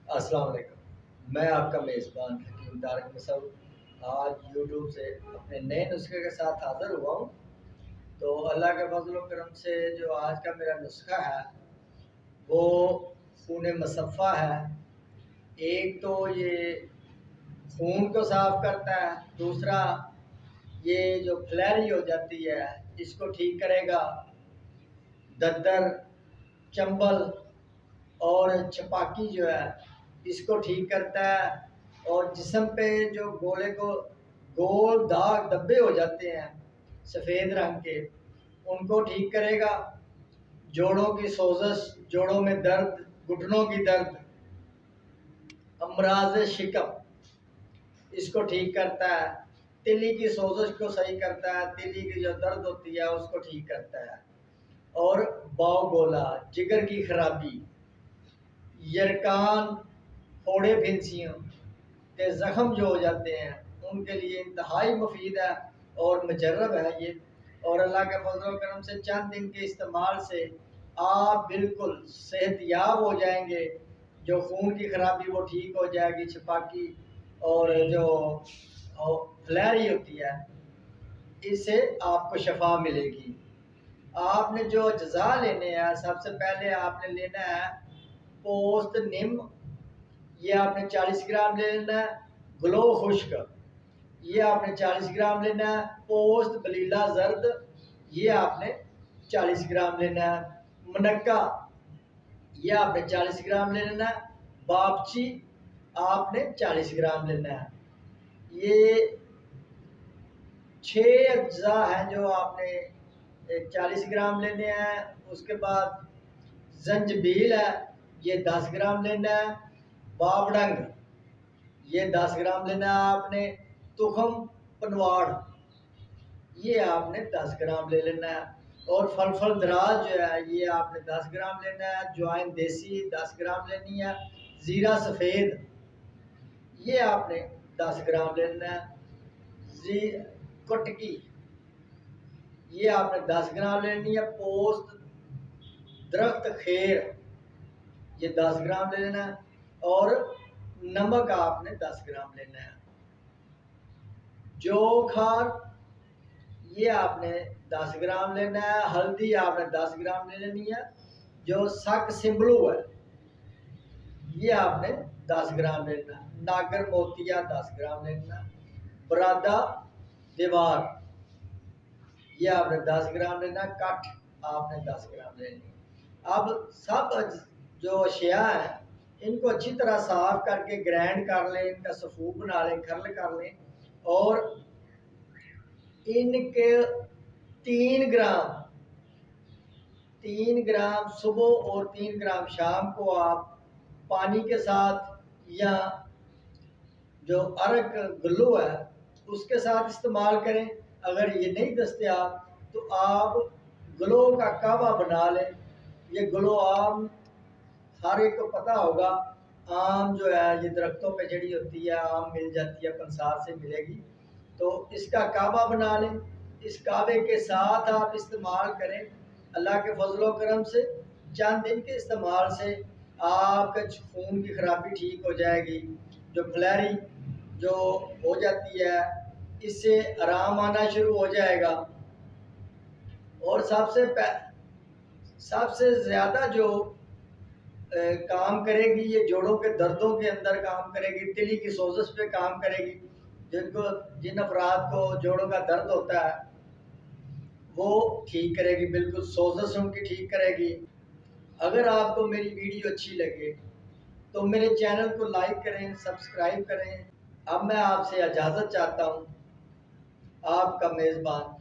अस्सलाम वालेकुम। मैं आपका मेज़बान हकीम तारिक मसूद आज यूट्यूब से अपने नए नुस्खे के साथ हाज़िर हुआ हूँ। तो अल्लाह के फज़ल व करम से जो आज का मेरा नुस्खा है वो खून मुसफ़्फ़ा है। एक तो ये खून को साफ़ करता है, दूसरा ये जो फ्लैरी हो जाती है इसको ठीक करेगा। दद्दर, चंबल और छपाकी जो है इसको ठीक करता है। और जिस्म पे जो गोल दाग धब्बे हो जाते हैं सफ़ेद रंग के, उनको ठीक करेगा। जोड़ों की सोजश, जोड़ों में दर्द, घुटनों की दर्द, अमराज शिकम इसको ठीक करता है। तिल्ली की सोजश को सही करता है, तिल्ली की जो दर्द होती है उसको ठीक करता है। और बाव गोला, जिगर की खराबी, यरकान, फोड़े फिंसियों के ज़ख़म जो हो जाते हैं उनके लिए इंतहाई मुफीद है और मुजर्रब है ये। और अल्लाह के फज़ल व करम से चंद दिन के इस्तेमाल से आप बिल्कुल सेहतयाब हो जाएंगे। जो खून की खराबी वो ठीक हो जाएगी, छपाकी और जो फ्लैरी होती है इससे आपको शफा मिलेगी। आपने जो अज्जा लेने हैं, सबसे पहले आपने लेना है पोस्त निम, ये आपने 40 ग्राम ले लेना है। ग्लो खुश्क, ये आपने 40 ग्राम लेना है। पोस्त बलीला जर्द, ये आपने 40 ग्राम लेना है। मुनक्का, ये आपने 40 ग्राम ले लेना है। बापची आपने 40 ग्राम लेना है। ये 6 अज्जा हैं जो आपने 40 ग्राम लेने हैं। उसके बाद जंजबील है, ये 10 ग्राम लेना है। बावडंग, ये 10 ग्राम लेना है आपने। तुखम पनवाड़, ये आपने 10 ग्राम ले लेना है। और फल दराज जो है ये आपने 10 ग्राम लेना है। ज्वाइन देसी 10 ग्राम लेनी है। ज़ीरा सफ़ेद, ये आपने 10 ग्राम लेना है। कुटकी, ये आपने 10 ग्राम लेनी है। पोस्त दरख्त खैर, ये 10 ग्राम ले लेना है। और नमक आपने 10 ग्राम लेना है। जोखार, ये आपने 10 ग्राम लेना है। हल्दी आपने 10 ग्राम ले लेनी है। जो सक सिम्बलू है ये आपने 10 ग्राम लेना है। नागर मोतिया 10 ग्राम लेना है। बरादा दीवार, ये आपने 10 ग्राम लेना है। कठ आपने 10 ग्राम लेनी है। अब सब जो अशिया हैं इनको अच्छी तरह साफ करके ग्राइंड कर लें, इनका सफूक बना लें, खरल कर लें। और इनके 3 ग्राम सुबह और 3 ग्राम शाम को आप पानी के साथ या जो अरक गल्लू है उसके साथ इस्तेमाल करें। अगर ये नहीं दस्तयाब तो आप गलो का कावा बना लें। ये गलो आम हर एक को पता होगा, आम जो है ये दरख्तों पे जड़ी होती है, आम मिल जाती है, पंसार से मिलेगी। तो इसका कावा बना लें। इस कावे के साथ आप इस्तेमाल करें। अल्लाह के फजलो करम से चंद दिन के इस्तेमाल से आपका खून की खराबी ठीक हो जाएगी। जो फ्लैरी जो हो जाती है इससे आराम आना शुरू हो जाएगा। और सबसे ज़्यादा जो काम करेगी ये जोड़ों के दर्दों के अंदर काम करेगी, तिली की सोजश पे काम करेगी। जिन अफराद को जोड़ों का दर्द होता है वो ठीक करेगी, बिल्कुल सोजश उनकी ठीक करेगी। अगर आपको मेरी वीडियो अच्छी लगे तो मेरे चैनल को लाइक करें, सब्सक्राइब करें। अब मैं आपसे इजाज़त चाहता हूँ। आपका मेज़बान